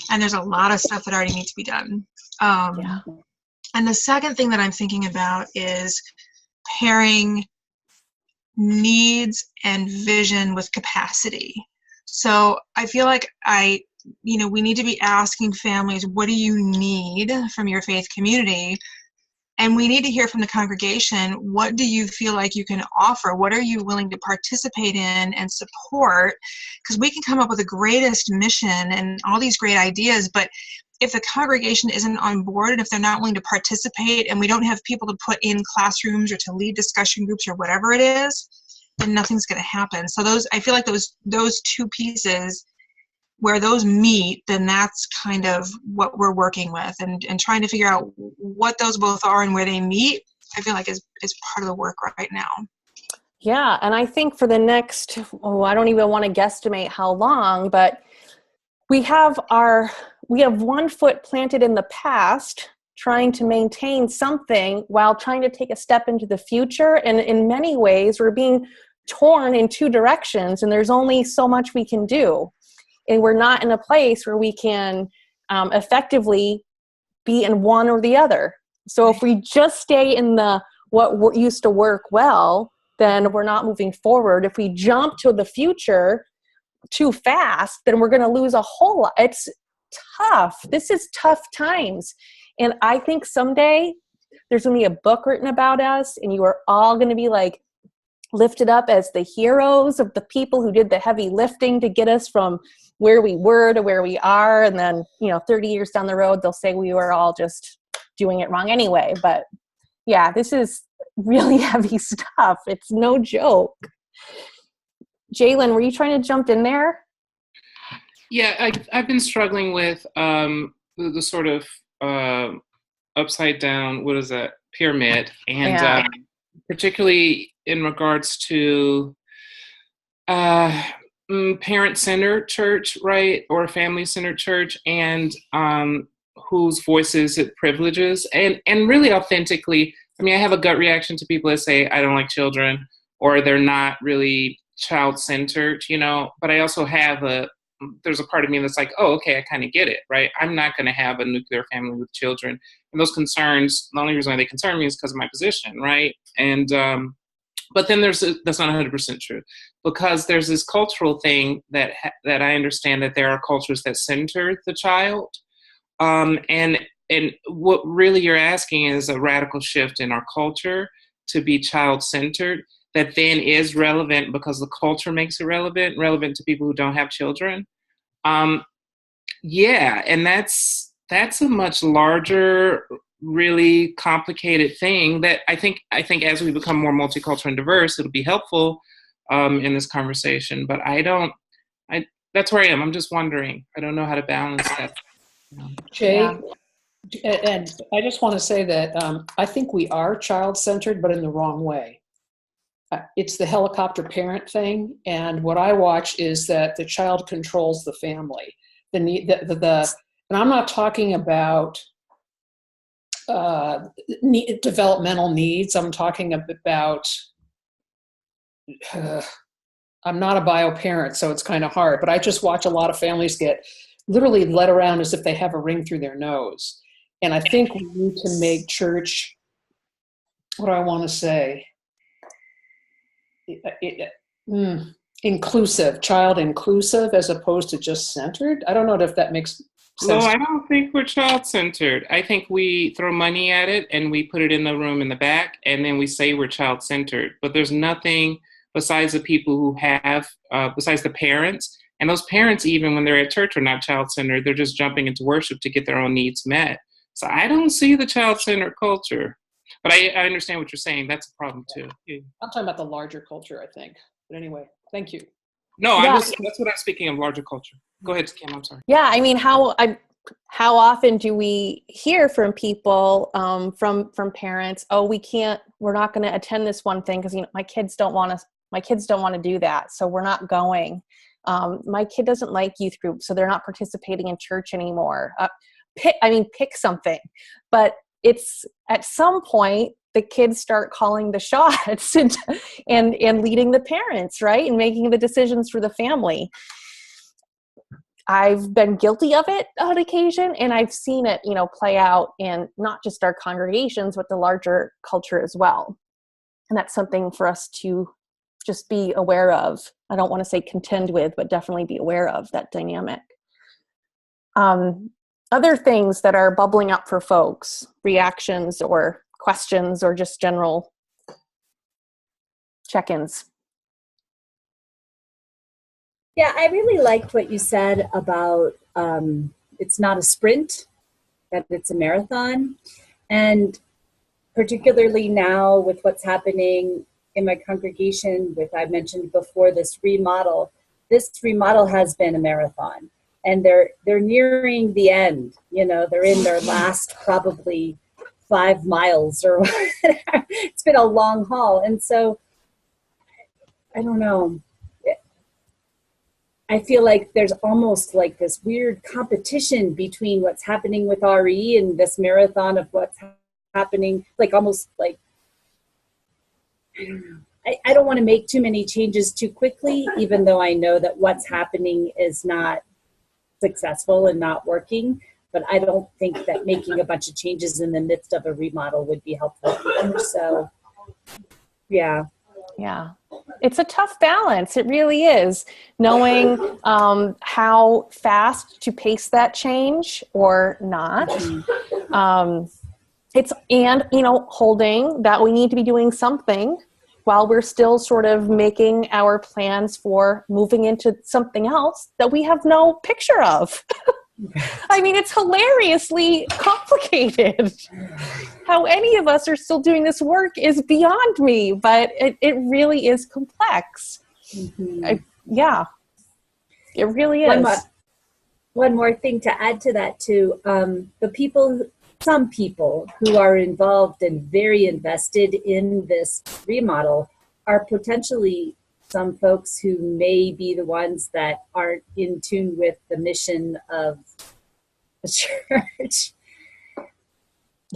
and there's a lot of stuff that already needs to be done. And the second thing that I'm thinking about is pairing needs and vision with capacity. So I feel like we need to be asking families, what do you need from your faith community? And we need to hear from the congregation, what do you feel like you can offer? What are you willing to participate in and support? Because we can come up with the greatest mission and all these great ideas, but if the congregation isn't on board, and if they're not willing to participate, and we don't have people to put in classrooms or to lead discussion groups or whatever it is, then nothing's going to happen. So I feel like those two pieces, where those meet, then that's kind of what we're working with, and trying to figure out what those both are and where they meet, I feel like is part of the work right now. Yeah, and I think for the next, I don't even want to guesstimate how long, but we have one foot planted in the past, trying to maintain something while trying to take a step into the future. And in many ways, we're being torn in two directions, and there's only so much we can do. And we're not in a place where we can effectively be in one or the other. So if we just stay in what used to work well, then we're not moving forward. If we jump to the future too fast, then we're going to lose a whole lot. It's tough. This is tough times. And I think someday there's going to be a book written about us, and you are all going to be like lifted up as the heroes of the people who did the heavy lifting to get us from where we were to where we are. And then, 30 years down the road, they'll say we were all just doing it wrong anyway. But yeah, this is really heavy stuff. It's no joke. Jalen, were you trying to jump in there? Yeah, I've been struggling with the sort of upside down, what is that, pyramid, and particularly in regards to parent-centered church, right, or family-centered church, and whose voices it privileges, and really authentically. I mean, I have a gut reaction to people that say I don't like children, or they're not really child-centered, but I also have a there's a part of me that's like, oh, okay, I kind of get it, right? I'm not going to have a nuclear family with children. And those concerns, the only reason why they concern me is because of my position, right? And, but then that's not 100% true, because there's this cultural thing that I understand, that there are cultures that center the child. And what really you're asking is a radical shift in our culture to be child-centered, that then is relevant because the culture makes it relevant to people who don't have children. Yeah, and that's a much larger, really complicated thing that I think as we become more multicultural and diverse, it'll be helpful in this conversation. But that's where I am. I'm just wondering. I don't know how to balance that. Jay, and I just want to say that I think we are child-centered, but in the wrong way. It's the helicopter parent thing, and what I watch is that the child controls the family. And I'm not talking about developmental needs. I'm talking about. I'm not a bio parent, so it's kind of hard. But I just watch a lot of families get literally led around as if they have a ring through their nose. And I think we need to make church. What do I want to say? Inclusive, child inclusive, as opposed to just centered. I don't know if that makes sense. No, I don't think we're child-centered. I think we throw money at it and we put it in the room in the back, and then we say we're child-centered. But there's nothing besides the people who have, besides the parents. And those parents, even when they're at church, are not child-centered. They're just jumping into worship to get their own needs met. So I don't see the child-centered culture. But I understand what you're saying. That's a problem too. Yeah. I'm talking about the larger culture, I think. But anyway, thank you. No, that's what I'm speaking of, larger culture. Go ahead, Kim, I'm sorry. Yeah, I mean, how often do we hear from people, from parents, oh, we're not going to attend this one thing because my kids don't want to do that, so we're not going. My kid doesn't like youth group, so they're not participating in church anymore. Pick something. But it's at some point the kids start calling the shots and leading the parents, right? And making the decisions for the family. I've been guilty of it on occasion, and I've seen it, play out in not just our congregations, but the larger culture as well. And that's something for us to just be aware of. I don't want to say contend with, but definitely be aware of that dynamic. Other things that are bubbling up for folks, reactions or questions or just general check-ins. Yeah, I really liked what you said about it's not a sprint, that it's a marathon. And particularly now with what's happening in my congregation with, I mentioned before, this remodel has been a marathon. And they're nearing the end. They're in their last probably 5 miles or whatever. It's been a long haul. And so, I don't know. I feel like there's almost like this weird competition between what's happening with RE and this marathon of what's happening, like almost like, I don't know. I don't want to make too many changes too quickly, even though I know that what's happening is not successful and not working. But I don't think that making a bunch of changes in the midst of a remodel would be helpful either. So, yeah. Yeah. It's a tough balance. It really is. Knowing how fast to pace that change or not. Holding that we need to be doing something while we're still sort of making our plans for moving into something else that we have no picture of. I mean, it's hilariously complicated. How any of us are still doing this work is beyond me, but it really is complex. Mm-hmm. It really is. One more thing to add to that too. Some people who are involved and very invested in this remodel are potentially some folks who may be the ones that aren't in tune with the mission of the church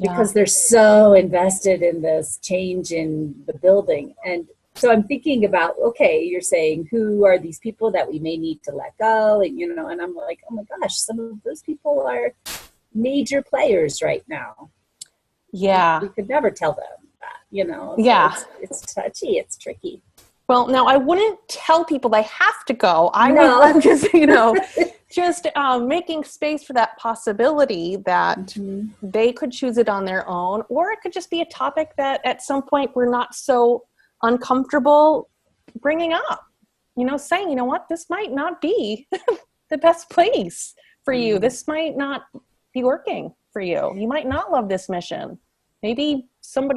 because they're so invested in this change in the building. And So I'm thinking about, okay, you're saying who are these people that we may need to let go, and and I'm like, oh my gosh, some of those people are major players right now. Yeah. We could never tell them that, So Yeah. it's touchy, it's tricky. Well, now I wouldn't tell people they have to go. No. I'm just, just making space for that possibility that they could choose it on their own, or it could just be a topic that at some point we're not so uncomfortable bringing up, saying, you know what, this might not be the best place for you. This might not be working for you. You might not love this mission. Maybe some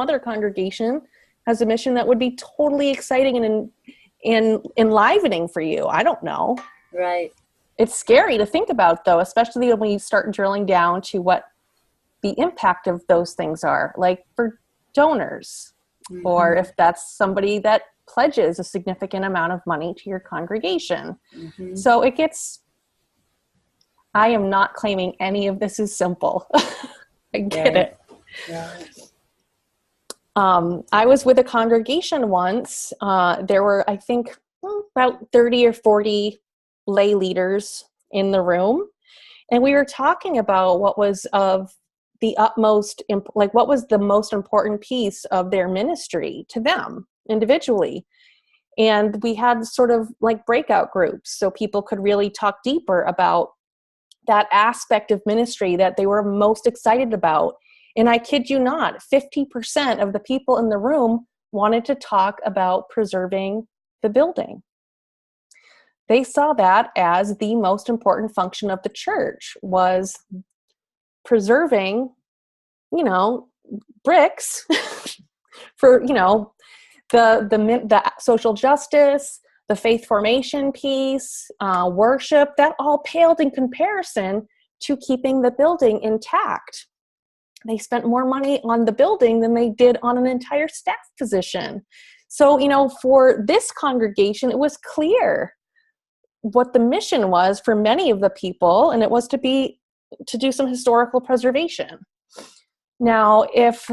other congregation has a mission that would be totally exciting and enlivening for you. I don't know. Right. It's scary to think about, though, especially when you start drilling down to what the impact of those things are, like for donors, or if that's somebody that pledges a significant amount of money to your congregation. So I am not claiming any of this is simple. I get it. Right. I was with a congregation once. There were, I think, about 30 or 40 lay leaders in the room. And we were talking about what was of the utmost, what was the most important piece of their ministry to them individually. And we had sort of like breakout groups so people could really talk deeper about that aspect of ministry that they were most excited about. And I kid you not, 50% of the people in the room wanted to talk about preserving the building. They saw that as the most important function of the church, was preserving, bricks for, the social justice, the faith formation piece, worship. That all paled in comparison to keeping the building intact. They spent more money on the building than they did on an entire staff position. So, for this congregation, it was clear what the mission was for many of the people, and it was to do some historical preservation. Now, if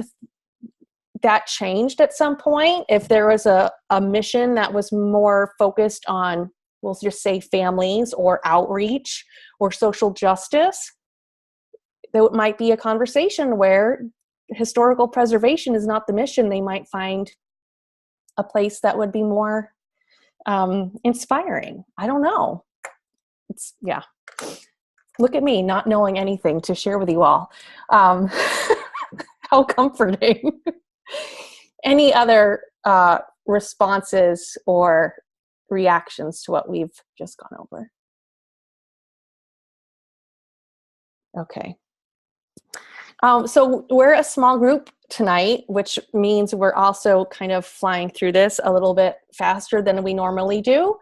that changed at some point, if there was a mission that was more focused on, we'll just say, families or outreach or social justice, there might be a conversation where historical preservation is not the mission. They might find a place that would be more inspiring. I don't know. Look at me not knowing anything to share with you all. How comforting. Any other responses or reactions to what we've just gone over? Okay. So we're a small group tonight, which means we're also kind of flying through this a little bit faster than we normally do,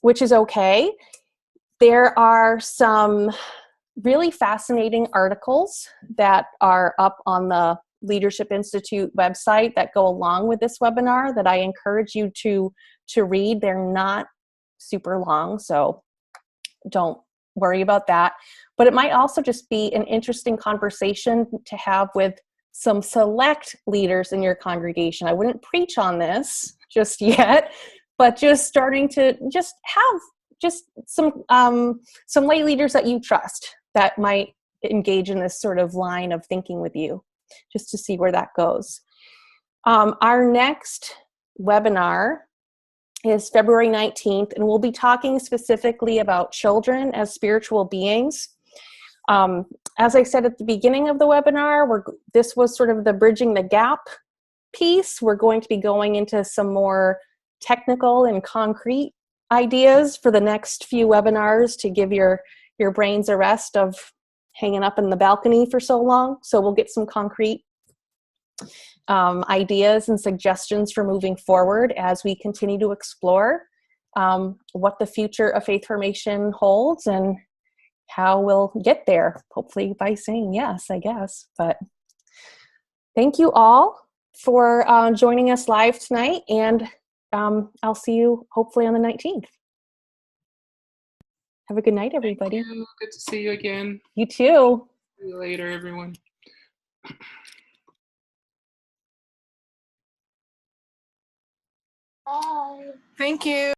which is okay. There are some really fascinating articles that are up on the Leadership Institute website that go along with this webinar that I encourage you to read. They're not super long, so don't worry about that. But it might also just be an interesting conversation to have with some select leaders in your congregation. I wouldn't preach on this just yet, but just starting to just have just some lay leaders that you trust that might engage in this sort of line of thinking with you, just to see where that goes. Our next webinar is February 19th, and we'll be talking specifically about children as spiritual beings. As I said at the beginning of the webinar, this was sort of the bridging the gap piece. We're going to be going into some more technical and concrete ideas for the next few webinars to give your brains a rest of hanging up in the balcony for so long. So we'll get some concrete ideas and suggestions for moving forward as we continue to explore what the future of faith formation holds and how we'll get there, hopefully by saying yes, I guess. But thank you all for joining us live tonight, and I'll see you hopefully on the 19th. Have a good night, everybody. Thank you. Good to see you again. You too. See you later, everyone. Thank you.